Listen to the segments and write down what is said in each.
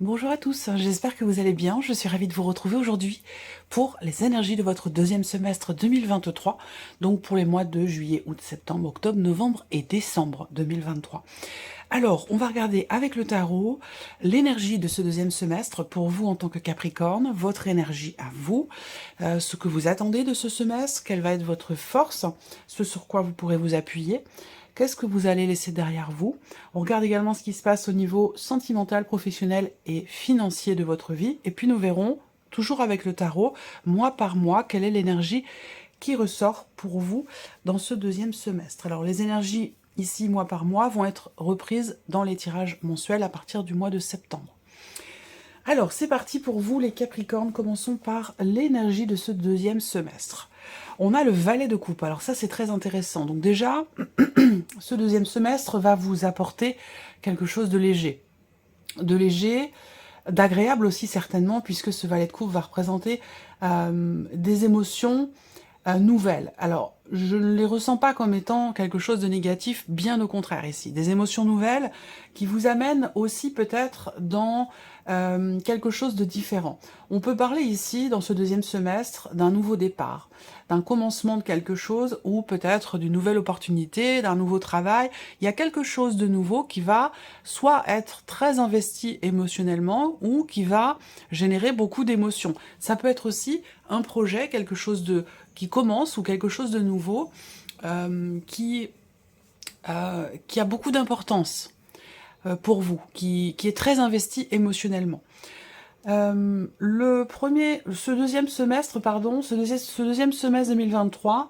Bonjour à tous, j'espère que vous allez bien. Je suis ravie de vous retrouver aujourd'hui pour les énergies de votre deuxième semestre 2023, donc pour les mois de juillet, août, septembre, octobre, novembre et décembre 2023. Alors, on va regarder avec le tarot l'énergie de ce deuxième semestre pour vous en tant que Capricorne, votre énergie à vous, ce que vous attendez de ce semestre, quelle va être votre force, ce sur quoi vous pourrez vous appuyer. Qu'est-ce que vous allez laisser derrière vous? On regarde également ce qui se passe au niveau sentimental, professionnel et financier de votre vie. Et puis nous verrons, toujours avec le tarot, mois par mois, quelle est l'énergie qui ressort pour vous dans ce deuxième semestre. Alors les énergies ici, mois par mois, vont être reprises dans les tirages mensuels à partir du mois de septembre. Alors c'est parti pour vous les Capricornes, commençons par l'énergie de ce deuxième semestre. On a le valet de coupe, alors ça c'est très intéressant. Donc déjà, ce deuxième semestre va vous apporter quelque chose de léger. D'agréable aussi certainement, puisque ce valet de coupe va représenter des émotions nouvelles. Alors, je ne les ressens pas comme étant quelque chose de négatif, bien au contraire ici. Des émotions nouvelles qui vous amènent aussi peut-être dans quelque chose de différent. On peut parler ici, dans ce deuxième semestre, d'un nouveau départ, d'un commencement de quelque chose ou peut-être d'une nouvelle opportunité, d'un nouveau travail. Il y a quelque chose de nouveau qui va soit être très investi émotionnellement ou qui va générer beaucoup d'émotions. Ça peut être aussi un projet, quelque chose qui commence ou quelque chose de nouveau qui a beaucoup d'importance pour vous, qui est très investi émotionnellement. Ce deuxième semestre 2023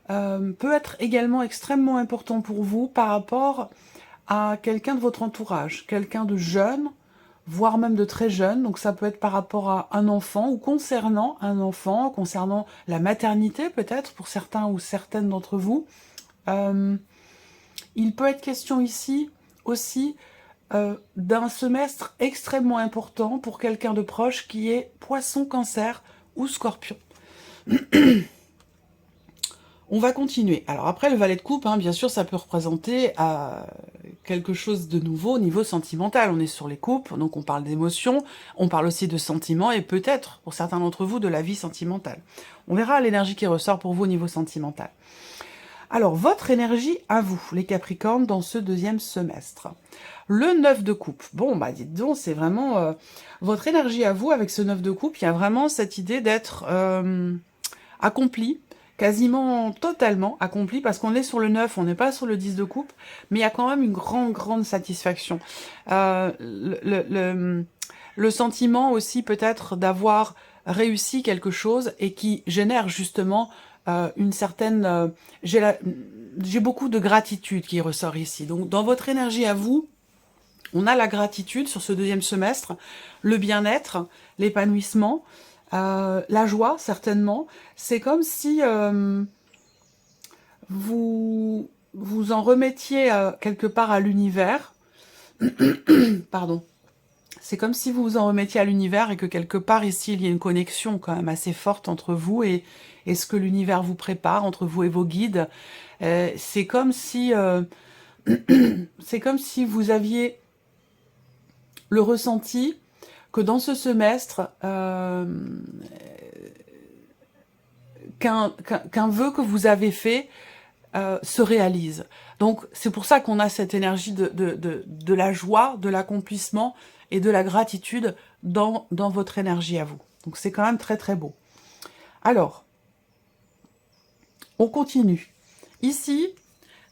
peut être également extrêmement important pour vous par rapport à quelqu'un de votre entourage, quelqu'un de jeune, voire même de très jeune. Donc ça peut être par rapport à un enfant ou concernant un enfant, concernant la maternité peut-être pour certains ou certaines d'entre vous. Il peut être question ici aussi d'un semestre extrêmement important pour quelqu'un de proche qui est Poisson, Cancer ou Scorpion. On va continuer. Alors après, le valet de coupe, bien sûr, ça peut représenter quelque chose de nouveau au niveau sentimental. On est sur les coupes, donc on parle d'émotions, on parle aussi de sentiments et peut-être, pour certains d'entre vous, de la vie sentimentale. On verra l'énergie qui ressort pour vous au niveau sentimental. Alors, votre énergie à vous, les Capricornes, dans ce deuxième semestre. Le 9 de coupe. Bon, bah dites donc, c'est vraiment votre énergie à vous avec ce 9 de coupe. Il y a vraiment cette idée d'être accompli, quasiment totalement accompli, parce qu'on est sur le 9, on n'est pas sur le 10 de coupe, mais il y a quand même une grande satisfaction. Le sentiment aussi peut-être d'avoir réussi quelque chose et qui génère justement une certaine... j'ai beaucoup de gratitude qui ressort ici. Donc dans votre énergie à vous, on a la gratitude sur ce deuxième semestre, le bien-être, l'épanouissement, la joie certainement. C'est comme si vous en remettiez quelque part à l'univers. Pardon. C'est comme si vous vous en remettiez à l'univers et que quelque part ici, il y a une connexion quand même assez forte entre vous et ce que l'univers vous prépare, entre vous et vos guides. C'est comme si vous aviez le ressenti que dans ce semestre, qu'un vœu que vous avez fait se réalise. Donc c'est pour ça qu'on a cette énergie de la joie, de l'accomplissement et de la gratitude dans votre énergie à vous. Donc c'est quand même très beau. Alors, on continue. Ici,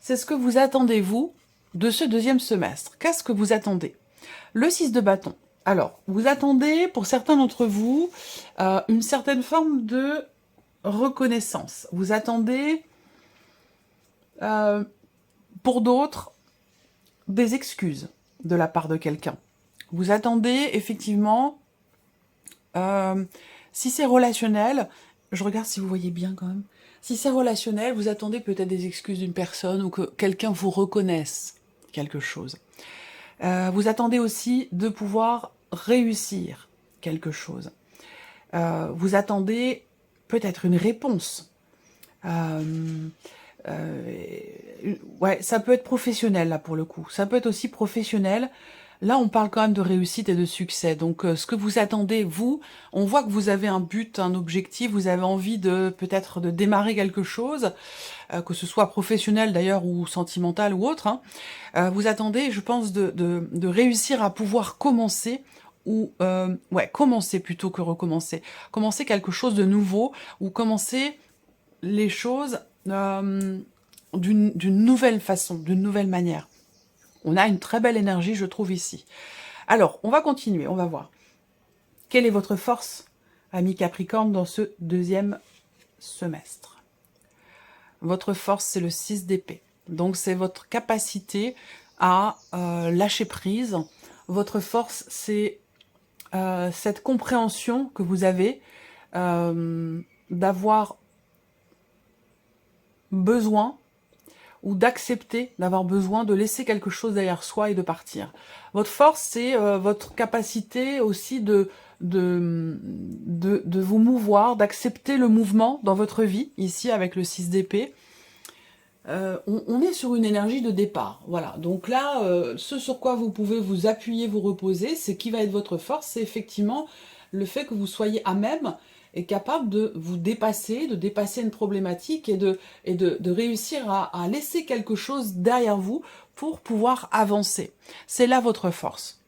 c'est ce que vous attendez, vous, de ce deuxième semestre. Qu'est-ce que vous attendez? Le 6 de bâton. Alors, vous attendez, pour certains d'entre vous, une certaine forme de reconnaissance. Vous attendez, pour d'autres, des excuses de la part de quelqu'un. Vous attendez, effectivement, si c'est relationnel, je regarde si vous voyez bien quand même, si c'est relationnel, vous attendez peut-être des excuses d'une personne ou que quelqu'un vous reconnaisse quelque chose. Vous attendez aussi de pouvoir réussir quelque chose. Vous attendez peut-être une réponse. Ouais, ça peut être professionnel là pour le coup. Ça peut être aussi professionnel. Là, on parle quand même de réussite et de succès. Donc, ce que vous attendez, vous, on voit que vous avez un but, un objectif, vous avez envie de peut-être de démarrer quelque chose, que ce soit professionnel d'ailleurs ou sentimental ou autre. Hein. Vous attendez, je pense, de réussir à pouvoir commencer ou ouais, commencer plutôt que recommencer. Commencer quelque chose de nouveau ou commencer les choses d'une nouvelle façon, d'une nouvelle manière. On a une très belle énergie, je trouve, ici. Alors, on va continuer, on va voir. Quelle est votre force, ami Capricorne, dans ce deuxième semestre? Votre force, c'est le 6 d'épée. Donc, c'est votre capacité à lâcher prise. Votre force, c'est cette compréhension que vous avez d'avoir besoin ou d'accepter d'avoir besoin de laisser quelque chose derrière soi et de partir. Votre force, c'est votre capacité aussi de vous mouvoir, d'accepter le mouvement dans votre vie, ici avec le 6 d'épée. On est sur une énergie de départ, voilà. Donc là, ce sur quoi vous pouvez vous appuyer, vous reposer, c'est qui va être votre force, c'est effectivement le fait que vous soyez à même et capable de vous dépasser, de dépasser une problématique et de réussir à laisser quelque chose derrière vous pour pouvoir avancer. C'est là votre force.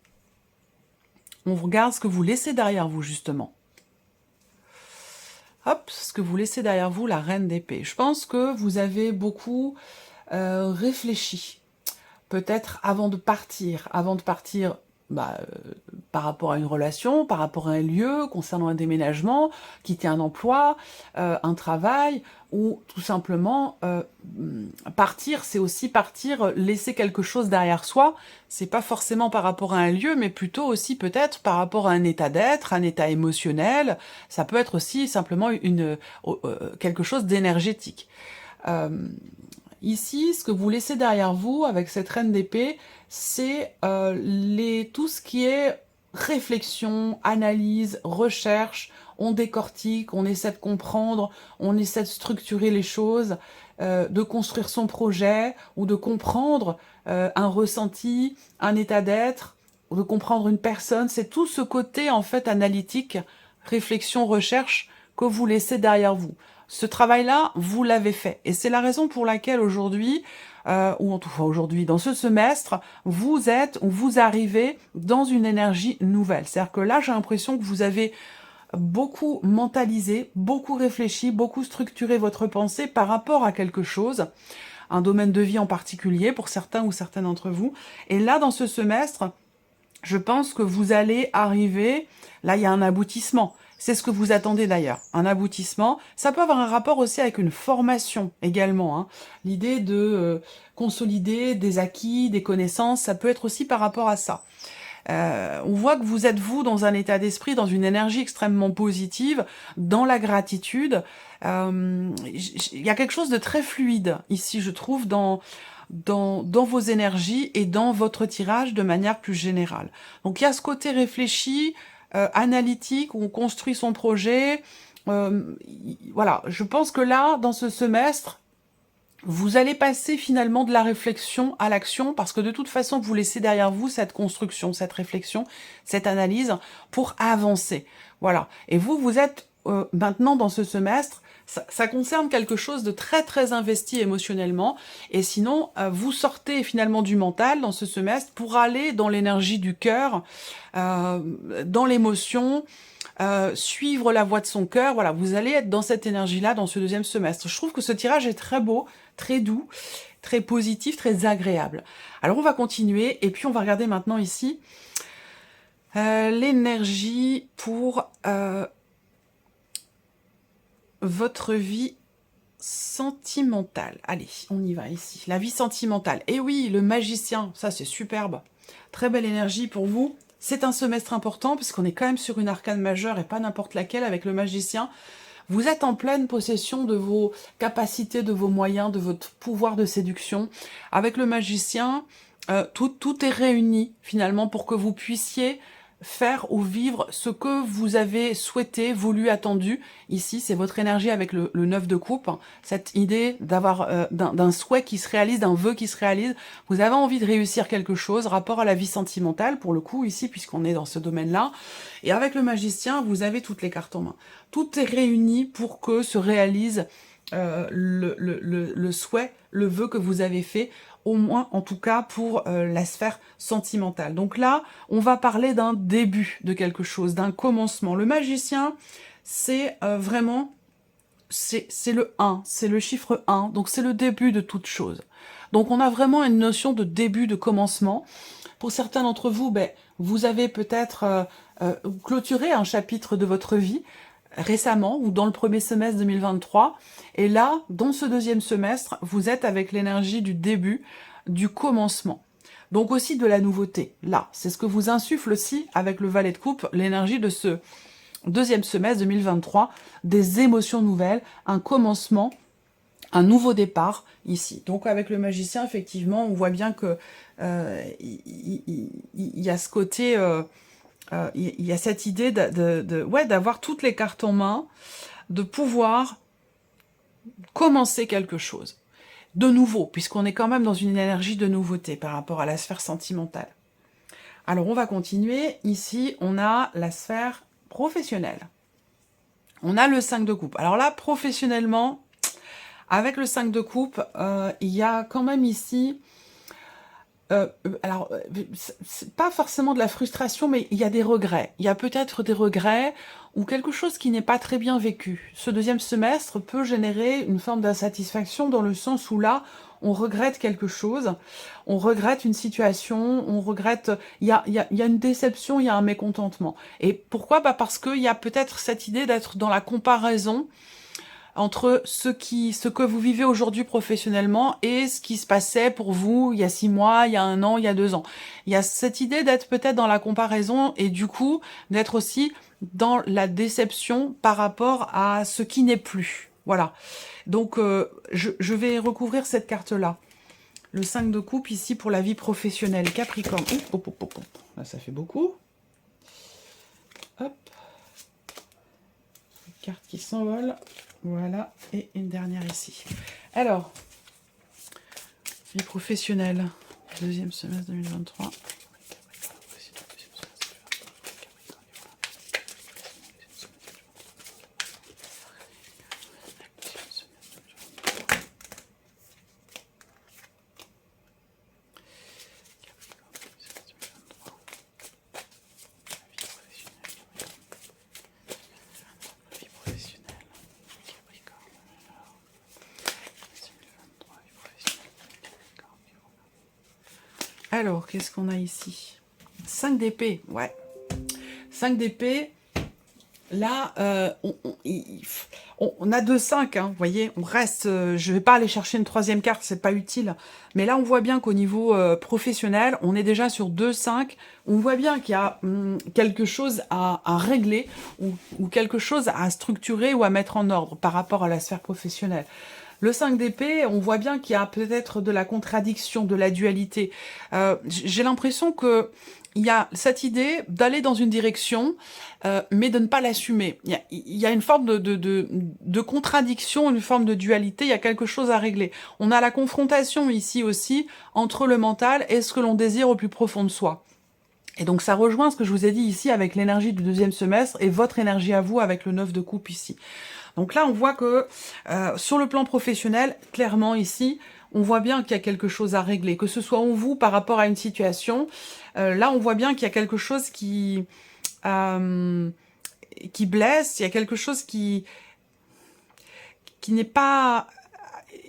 On regarde ce que vous laissez derrière vous, justement. Hop, ce que vous laissez derrière vous, la reine d'épée. Je pense que vous avez beaucoup réfléchi. Peut-être avant de partir par rapport à une relation, par rapport à un lieu, concernant un déménagement, quitter un emploi, un travail, ou tout simplement partir, c'est aussi partir, laisser quelque chose derrière soi. C'est pas forcément par rapport à un lieu, mais plutôt aussi peut-être par rapport à un état d'être, un état émotionnel. Ça peut être aussi simplement quelque chose d'énergétique. Ici, ce que vous laissez derrière vous avec cette reine d'épée, c'est tout ce qui est réflexion, analyse, recherche. On décortique, on essaie de comprendre, on essaie de structurer les choses, de construire son projet ou de comprendre un ressenti, un état d'être, de comprendre une personne. C'est tout ce côté en fait analytique, réflexion, recherche que vous laissez derrière vous. Ce travail-là, vous l'avez fait. Et c'est la raison pour laquelle aujourd'hui, ou en tout cas aujourd'hui, dans ce semestre, vous arrivez dans une énergie nouvelle. C'est-à-dire que là, j'ai l'impression que vous avez beaucoup mentalisé, beaucoup réfléchi, beaucoup structuré votre pensée par rapport à quelque chose, un domaine de vie en particulier pour certains ou certaines d'entre vous. Et là, dans ce semestre, je pense que vous allez arriver, là il y a un aboutissement, c'est ce que vous attendez d'ailleurs, un aboutissement. Ça peut avoir un rapport aussi avec une formation également, hein. L'idée de consolider des acquis, des connaissances, ça peut être aussi par rapport à ça. On voit que vous êtes vous dans un état d'esprit, dans une énergie extrêmement positive, dans la gratitude. Il y a quelque chose de très fluide ici, je trouve, dans vos énergies et dans votre tirage de manière plus générale. Donc il y a ce côté réfléchi, analytique, où on construit son projet. Voilà, je pense que là, dans ce semestre, vous allez passer finalement de la réflexion à l'action, parce que de toute façon, vous laissez derrière vous cette construction, cette réflexion, cette analyse pour avancer. Voilà. Et vous êtes maintenant dans ce semestre, ça concerne quelque chose de très très investi émotionnellement, et sinon vous sortez finalement du mental dans ce semestre pour aller dans l'énergie du cœur, dans l'émotion, suivre la voie de son cœur. Voilà, vous allez être dans cette énergie-là dans ce deuxième semestre. Je trouve que ce tirage est très beau, très doux, très positif, très agréable. Alors on va continuer, et puis on va regarder maintenant ici l'énergie pour votre vie sentimentale. Allez, on y va ici. La vie sentimentale. Et oui, le magicien, ça c'est superbe. Très belle énergie pour vous. C'est un semestre important, puisqu'on est quand même sur une arcane majeure et pas n'importe laquelle avec le magicien. Vous êtes en pleine possession de vos capacités, de vos moyens, de votre pouvoir de séduction. Avec le magicien, tout est réuni finalement pour que vous puissiez faire ou vivre ce que vous avez souhaité, voulu, attendu. Ici, c'est votre énergie avec le 9 de coupe, hein. Cette idée d'avoir d'un souhait qui se réalise, d'un vœu qui se réalise. Vous avez envie de réussir quelque chose, rapport à la vie sentimentale, pour le coup, ici, puisqu'on est dans ce domaine-là. Et avec le magicien, vous avez toutes les cartes en main. Tout est réuni pour que se réalise le souhait, le vœu que vous avez fait, au moins en tout cas pour la sphère sentimentale. Donc là, on va parler d'un début de quelque chose, d'un commencement. Le magicien, c'est vraiment, c'est le 1, c'est le chiffre 1, donc c'est le début de toute chose. Donc on a vraiment une notion de début, de commencement. Pour certains d'entre vous, ben, vous avez peut-être clôturé un chapitre de votre vie récemment ou dans le premier semestre 2023. Et là, dans ce deuxième semestre, vous êtes avec l'énergie du début, du commencement. Donc aussi de la nouveauté. Là, c'est ce que vous insuffle aussi avec le valet de coupe, l'énergie de ce deuxième semestre 2023, des émotions nouvelles, un commencement, un nouveau départ ici. Donc avec le magicien, effectivement, on voit bien que il y a ce côté... il y a cette idée d'avoir toutes les cartes en main, de pouvoir commencer quelque chose de nouveau, puisqu'on est quand même dans une énergie de nouveauté par rapport à la sphère sentimentale. Alors on va continuer. Ici, on a la sphère professionnelle. On a le 5 de coupe. Alors là, professionnellement, avec le 5 de coupe, il y a quand même ici... alors, c'est pas forcément de la frustration, mais il y a des regrets. Il y a peut-être des regrets ou quelque chose qui n'est pas très bien vécu. Ce deuxième semestre peut générer une forme d'insatisfaction dans le sens où là, on regrette quelque chose, on regrette une situation, on regrette... Il y a une déception, il y a un mécontentement. Et pourquoi? Bah parce qu'il y a peut-être cette idée d'être dans la comparaison entre ce que vous vivez aujourd'hui professionnellement et ce qui se passait pour vous il y a 6 mois, il y a 1 an, il y a 2 ans. Il y a cette idée d'être peut-être dans la comparaison et du coup d'être aussi dans la déception par rapport à ce qui n'est plus. Voilà. Donc je vais recouvrir cette carte-là. Le 5 de coupe ici pour la vie professionnelle. Capricorne. Là, ça fait beaucoup. Hop. Carte qui s'envole. Voilà, et une dernière ici. Alors, vie professionnelle, deuxième semestre 2023. Alors, qu'est-ce qu'on a ici? 5 d'épée, ouais. 5 d'épée, là, on a 2-5, hein, vous voyez, on reste... je vais pas aller chercher une troisième carte, c'est pas utile. Mais là, on voit bien qu'au niveau professionnel, on est déjà sur 2-5. On voit bien qu'il y a quelque chose à régler ou quelque chose à structurer ou à mettre en ordre par rapport à la sphère professionnelle. Le 5 d'épée, on voit bien qu'il y a peut-être de la contradiction, de la dualité. J'ai l'impression que il y a cette idée d'aller dans une direction, mais de ne pas l'assumer. Il y a une forme de contradiction, une forme de dualité, il y a quelque chose à régler. On a la confrontation ici aussi entre le mental et ce que l'on désire au plus profond de soi. Et donc ça rejoint ce que je vous ai dit ici avec l'énergie du deuxième semestre et votre énergie à vous avec le 9 de coupe ici. Donc là, on voit que sur le plan professionnel, clairement ici, on voit bien qu'il y a quelque chose à régler, que ce soit en vous par rapport à une situation. Là, on voit bien qu'il y a quelque chose qui blesse, il y a quelque chose qui n'est pas...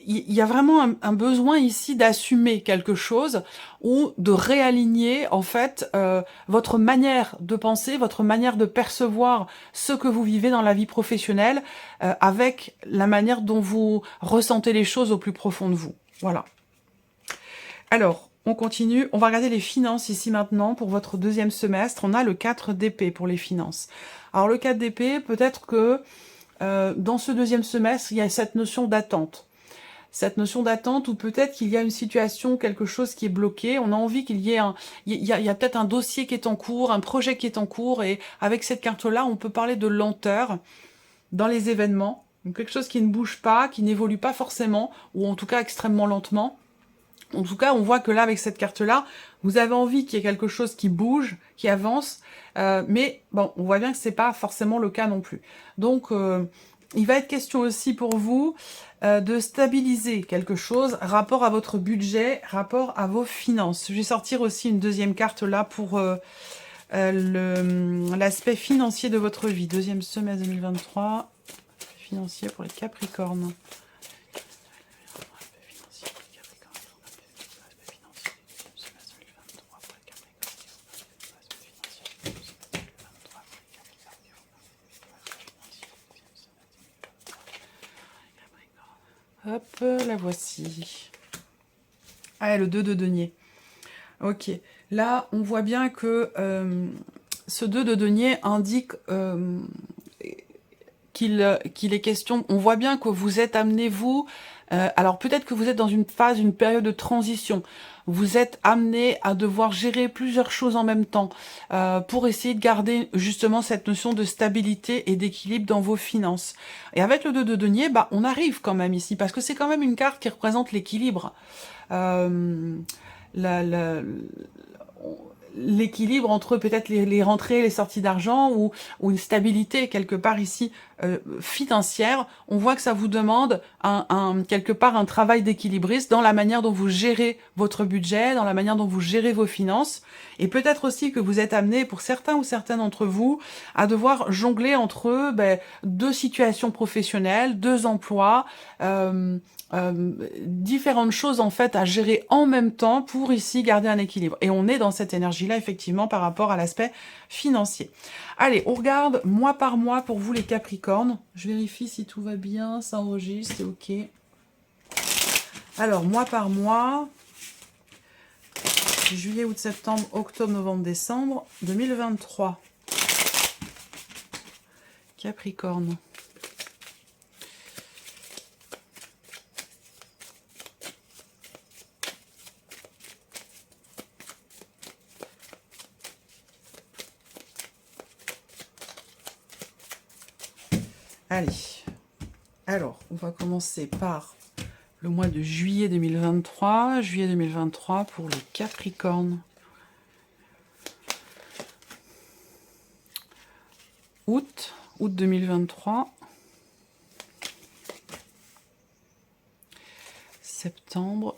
Il y a vraiment un besoin ici d'assumer quelque chose ou de réaligner en fait votre manière de penser, votre manière de percevoir ce que vous vivez dans la vie professionnelle avec la manière dont vous ressentez les choses au plus profond de vous. Voilà. Alors, on continue. On va regarder les finances ici maintenant pour votre deuxième semestre. On a le 4 d'épée pour les finances. Alors le 4 d'épée, peut-être que dans ce deuxième semestre, il y a cette notion d'attente. cette notion d'attente, ou peut-être qu'il y a une situation, quelque chose qui est bloqué, on a envie qu'il y ait il y a peut-être un dossier qui est en cours, un projet qui est en cours, et avec cette carte-là, on peut parler de lenteur dans les événements, donc quelque chose qui ne bouge pas, qui n'évolue pas forcément, ou en tout cas extrêmement lentement. En tout cas, on voit que là, avec cette carte-là, vous avez envie qu'il y ait quelque chose qui bouge, qui avance, mais bon, on voit bien que c'est pas forcément le cas non plus. Donc, il va être question aussi pour vous de stabiliser quelque chose, rapport à votre budget, rapport à vos finances. Je vais sortir aussi une deuxième carte là pour l'aspect financier de votre vie. Deuxième semestre 2023, financier pour les Capricornes. Hop, la voici. Ah, le 2 de denier. Ok. Là, on voit bien que ce 2 de denier indique qu'il est question... On voit bien que vous êtes amené, vous... alors, peut-être que vous êtes dans une phase, une période de transition. Vous êtes amené à devoir gérer plusieurs choses en même temps pour essayer de garder justement cette notion de stabilité et d'équilibre dans vos finances. Et avec le 2 de denier, bah, on arrive quand même ici, parce que c'est quand même une carte qui représente l'équilibre. L'équilibre entre peut-être les rentrées, les sorties d'argent, ou une stabilité quelque part ici financière. On voit que ça vous demande quelque part un travail d'équilibriste dans la manière dont vous gérez votre budget, dans la manière dont vous gérez vos finances, et peut-être aussi que vous êtes amené, pour certains ou certaines d'entre vous, à devoir jongler entre deux situations professionnelles, deux emplois, différentes choses en fait à gérer en même temps pour ici garder un équilibre. Et on est dans cette énergie-là effectivement par rapport à l'aspect financier. Allez, on regarde mois par mois pour vous les Capricornes. Je vérifie si tout va bien, ça enregistre, c'est ok. Alors, mois par mois, juillet, août, septembre, octobre, novembre, décembre 2023. Capricorne. Allez, alors, on va commencer par le mois de juillet 2023. Juillet 2023 pour le Capricorne. Août 2023. Septembre.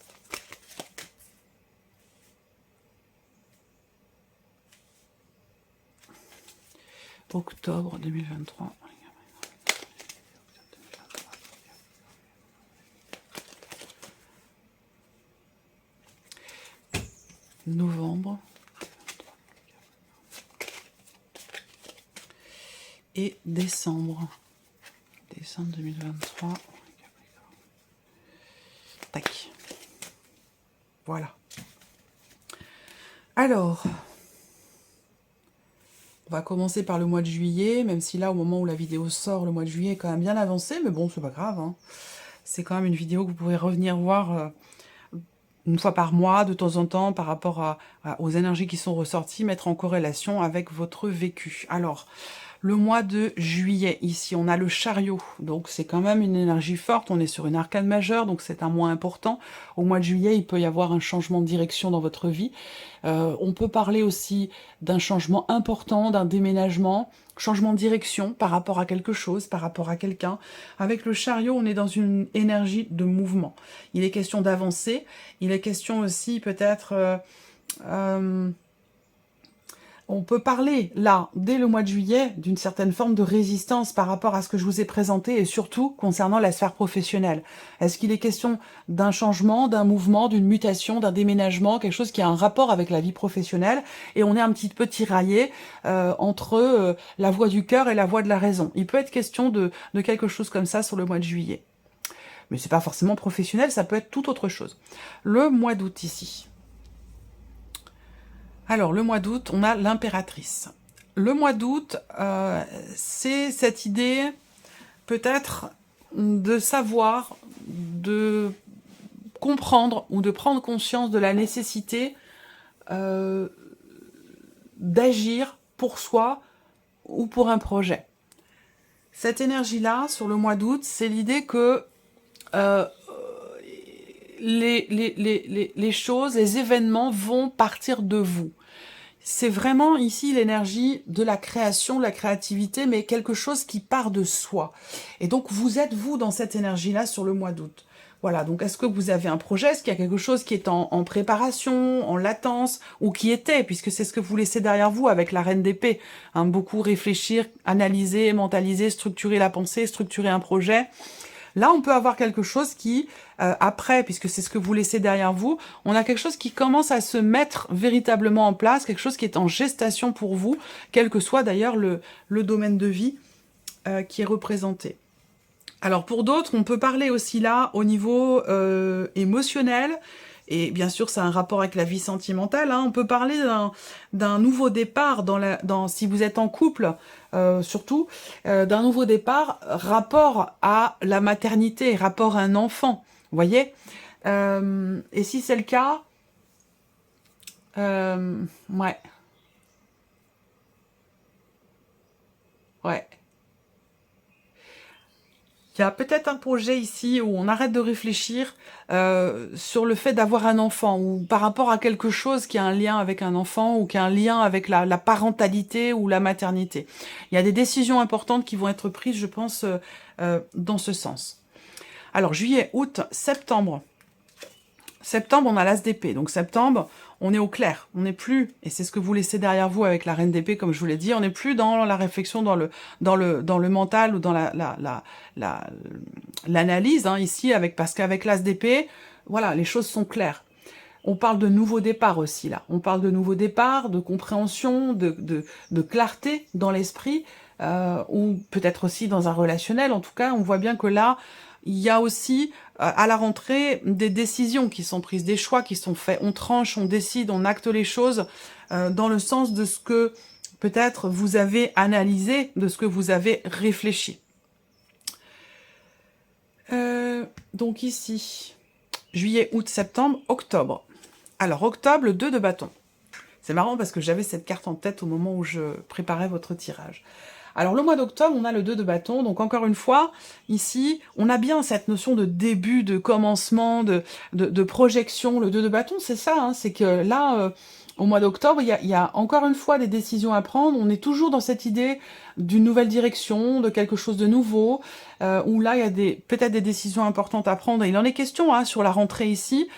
Octobre 2023. Novembre et décembre 2023. Tac. Voilà. Alors, on va commencer par le mois de juillet, même si là, au moment où la vidéo sort, le mois de juillet est quand même bien avancé, mais bon, c'est pas grave, hein. C'est quand même une vidéo que vous pouvez revenir voir une fois par mois, de temps en temps, par rapport aux énergies qui sont ressorties, mettre en corrélation avec votre vécu. Alors, le mois de juillet, ici, on a le chariot, donc c'est quand même une énergie forte, on est sur une arcane majeure, donc c'est un mois important. Au mois de juillet, il peut y avoir un changement de direction dans votre vie. On peut parler aussi d'un changement important, d'un déménagement, changement de direction par rapport à quelque chose, par rapport à quelqu'un. Avec le chariot, on est dans une énergie de mouvement. Il est question d'avancer, il est question aussi peut-être... on peut parler, là, dès le mois de juillet, d'une certaine forme de résistance par rapport à ce que je vous ai présenté, et surtout concernant la sphère professionnelle. Est-ce qu'il est question d'un changement, d'un mouvement, d'une mutation, d'un déménagement, quelque chose qui a un rapport avec la vie professionnelle, et on est un petit peu tiraillé entre la voix du cœur et la voix de la raison. Il peut être question de quelque chose comme ça sur le mois de juillet. Mais c'est pas forcément professionnel, ça peut être tout autre chose. Le mois d'août ici. Alors, le mois d'août, on a l'impératrice. Le mois d'août, c'est cette idée, peut-être, de savoir, de comprendre ou de prendre conscience de la nécessité d'agir pour soi ou pour un projet. Cette énergie-là, sur le mois d'août, c'est l'idée que les choses, les événements vont partir de vous. C'est vraiment ici l'énergie de la création, de la créativité, mais quelque chose qui part de soi. Et donc vous êtes vous dans cette énergie-là sur le mois d'août. Voilà, donc est-ce que vous avez un projet? Est-ce qu'il y a quelque chose qui est en préparation, en latence, ou qui était, puisque c'est ce que vous laissez derrière vous avec la reine d'épée. Hein, beaucoup réfléchir, analyser, mentaliser, structurer la pensée, structurer un projet. Là, on peut avoir quelque chose qui, après, puisque c'est ce que vous laissez derrière vous, on a quelque chose qui commence à se mettre véritablement en place, quelque chose qui est en gestation pour vous, quel que soit d'ailleurs le domaine de vie qui est représenté. Alors pour d'autres, on peut parler aussi là au niveau émotionnel, et bien sûr ça a un rapport avec la vie sentimentale, hein. On peut parler d'un nouveau départ, si vous êtes en couple, surtout, d'un nouveau départ, rapport à la maternité, rapport à un enfant, vous voyez. Et si c'est le cas, ouais. Ouais. Il y a peut-être un projet ici où on arrête de réfléchir sur le fait d'avoir un enfant, ou par rapport à quelque chose qui a un lien avec un enfant, ou qui a un lien avec la parentalité ou la maternité. Il y a des décisions importantes qui vont être prises, je pense, dans ce sens. Alors, juillet, août, septembre. Septembre, on a l'as d'épée. Donc septembre, on est au clair. On n'est plus, et c'est ce que vous laissez derrière vous avec la reine d'épée, comme je vous l'ai dit, on n'est plus dans la réflexion, dans le mental ou dans l'analyse, hein, ici, parce qu'avec l'as d'épée, voilà, les choses sont claires. On parle de nouveau départ aussi, là. On parle de nouveau départ, de compréhension, de clarté dans l'esprit, ou peut-être aussi dans un relationnel. En tout cas, on voit bien que là, il y a aussi, à la rentrée, des décisions qui sont prises, des choix qui sont faits. On tranche, on décide, on acte les choses dans le sens de ce que peut-être vous avez analysé, de ce que vous avez réfléchi. Donc ici, juillet, août, septembre, octobre. Alors, octobre, le 2 de bâton. C'est marrant parce que j'avais cette carte en tête au moment où je préparais votre tirage. Alors, le mois d'octobre, on a le 2 de bâton. Donc, encore une fois, ici, on a bien cette notion de début, de commencement, de projection. Le 2 de bâton, c'est ça. Hein, c'est que là, au mois d'octobre, il y a encore une fois des décisions à prendre. On est toujours dans cette idée d'une nouvelle direction, de quelque chose de nouveau, où là, il y a peut-être des décisions importantes à prendre. Et il en est question hein, sur la rentrée ici.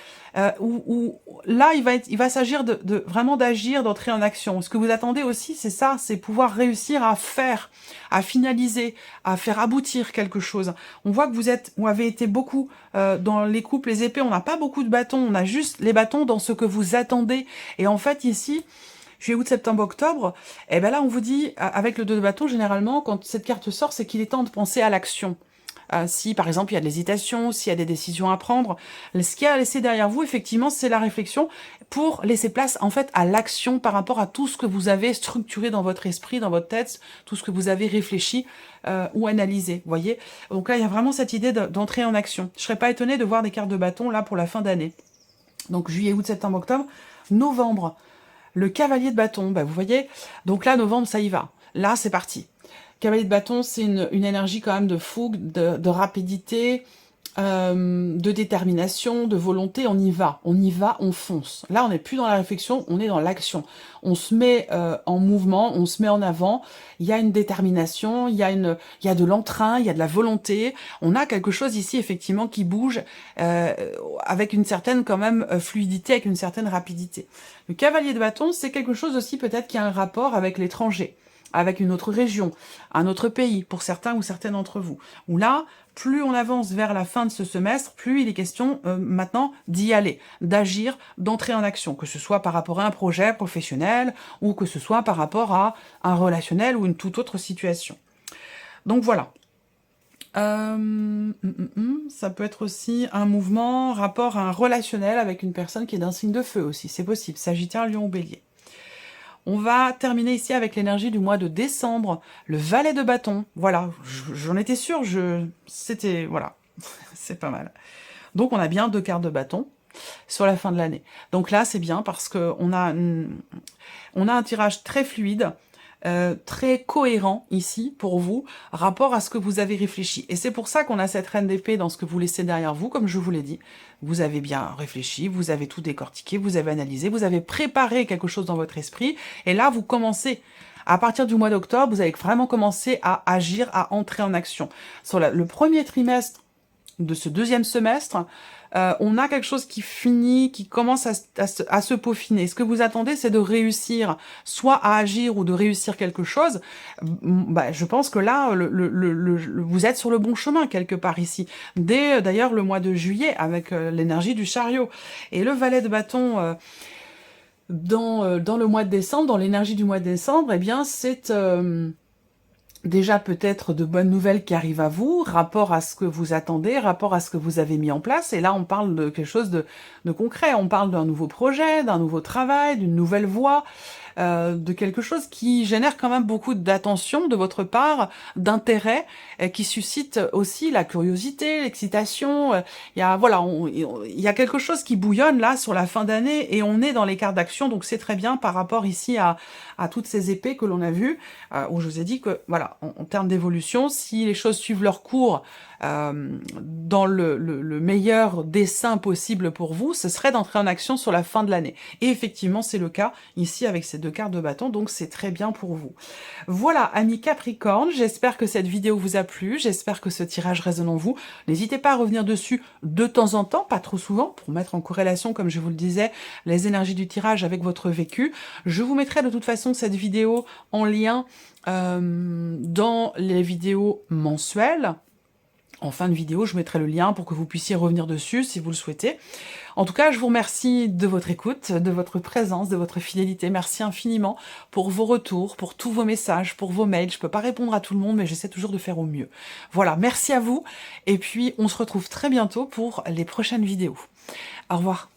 Où là, il va s'agir vraiment d'agir, d'entrer en action. Ce que vous attendez aussi, c'est ça, c'est pouvoir réussir à faire, à finaliser, à faire aboutir quelque chose. On voit que vous avez été beaucoup dans les couples, les épées, on n'a pas beaucoup de bâtons, on a juste les bâtons dans ce que vous attendez. Et en fait, ici, juillet, août, septembre, octobre, et ben là, on vous dit, avec le 2 de bâton, généralement, quand cette carte sort, c'est qu'il est temps de penser à l'action. Si, par exemple, il y a de l'hésitation, s'il y a des décisions à prendre, ce qu'il y a à laisser derrière vous, effectivement, c'est la réflexion pour laisser place, en fait, à l'action par rapport à tout ce que vous avez structuré dans votre esprit, dans votre tête, tout ce que vous avez réfléchi ou analysé, vous voyez. Donc là, il y a vraiment cette idée d'entrer en action. Je serais pas étonnée de voir des cartes de bâton, là, pour la fin d'année. Donc, juillet, août, septembre, octobre. Novembre, le cavalier de bâton, vous voyez. Donc là, novembre, ça y va. Là, c'est parti. Cavalier de bâton, c'est une énergie quand même de fougue, de rapidité, de détermination, de volonté. On y va, on fonce. Là, on n'est plus dans la réflexion, on est dans l'action. On se met en mouvement, on se met en avant. Il y a une détermination, il y a de l'entrain, il y a de la volonté. On a quelque chose ici, effectivement, qui bouge avec une certaine quand même fluidité, avec une certaine rapidité. Le cavalier de bâton, c'est quelque chose aussi peut-être qui a un rapport avec l'étranger, avec une autre région, un autre pays, pour certains ou certaines d'entre vous. Où là, plus on avance vers la fin de ce semestre, plus il est question maintenant d'y aller, d'agir, d'entrer en action, que ce soit par rapport à un projet professionnel, ou que ce soit par rapport à un relationnel ou une toute autre situation. Donc voilà. Ça peut être aussi un mouvement, rapport à un relationnel avec une personne qui est d'un signe de feu aussi, c'est possible, Sagittaire, Lion ou Bélier. On va terminer ici avec l'énergie du mois de décembre, le valet de bâton. Voilà, j'en étais sûre, c'était, voilà, c'est pas mal. Donc on a bien 2 quarts de bâton sur la fin de l'année. Donc là, c'est bien parce qu'on a, on a un tirage très fluide, très cohérent ici pour vous, rapport à ce que vous avez réfléchi. Et c'est pour ça qu'on a cette reine d'épée dans ce que vous laissez derrière vous, comme je vous l'ai dit. Vous avez bien réfléchi, vous avez tout décortiqué, vous avez analysé, vous avez préparé quelque chose dans votre esprit, et là, vous commencez. À partir du mois d'octobre, vous allez vraiment commencer à agir, à entrer en action. Sur le premier trimestre de ce deuxième semestre, on a quelque chose qui finit, qui commence à se peaufiner. Ce que vous attendez, c'est de réussir, soit à agir ou de réussir quelque chose. Bah, je pense que là, vous êtes sur le bon chemin quelque part ici. Dès d'ailleurs le mois de juillet, avec l'énergie du chariot. Et le valet de bâton... dans le mois de décembre, dans l'énergie du mois de décembre, eh bien, c'est déjà peut-être de bonnes nouvelles qui arrivent à vous, rapport à ce que vous attendez, rapport à ce que vous avez mis en place. Et là, on parle de quelque chose de concret. On parle d'un nouveau projet, d'un nouveau travail, d'une nouvelle voie, de quelque chose qui génère quand même beaucoup d'attention de votre part, d'intérêt, qui suscite aussi la curiosité, l'excitation. Il y a voilà, il y a quelque chose qui bouillonne là sur la fin d'année et on est dans les cartes d'action, donc c'est très bien par rapport ici à toutes ces épées que l'on a vues, où je vous ai dit que voilà, en termes d'évolution, si les choses suivent leur cours dans le meilleur dessin possible pour vous, ce serait d'entrer en action sur la fin de l'année. Et effectivement, c'est le cas ici avec ces 2 cartes de bâton, donc c'est très bien pour vous. Voilà, amis Capricorne, j'espère que cette vidéo vous a plu, j'espère que ce tirage résonne en vous. N'hésitez pas à revenir dessus de temps en temps, pas trop souvent, pour mettre en corrélation, comme je vous le disais, les énergies du tirage avec votre vécu. Je vous mettrai de toute façon cette vidéo en lien dans les vidéos mensuelles. En fin de vidéo, je mettrai le lien pour que vous puissiez revenir dessus si vous le souhaitez. En tout cas, je vous remercie de votre écoute, de votre présence, de votre fidélité. Merci infiniment pour vos retours, pour tous vos messages, pour vos mails. Je peux pas répondre à tout le monde, mais j'essaie toujours de faire au mieux. Voilà, merci à vous. Et puis, on se retrouve très bientôt pour les prochaines vidéos. Au revoir.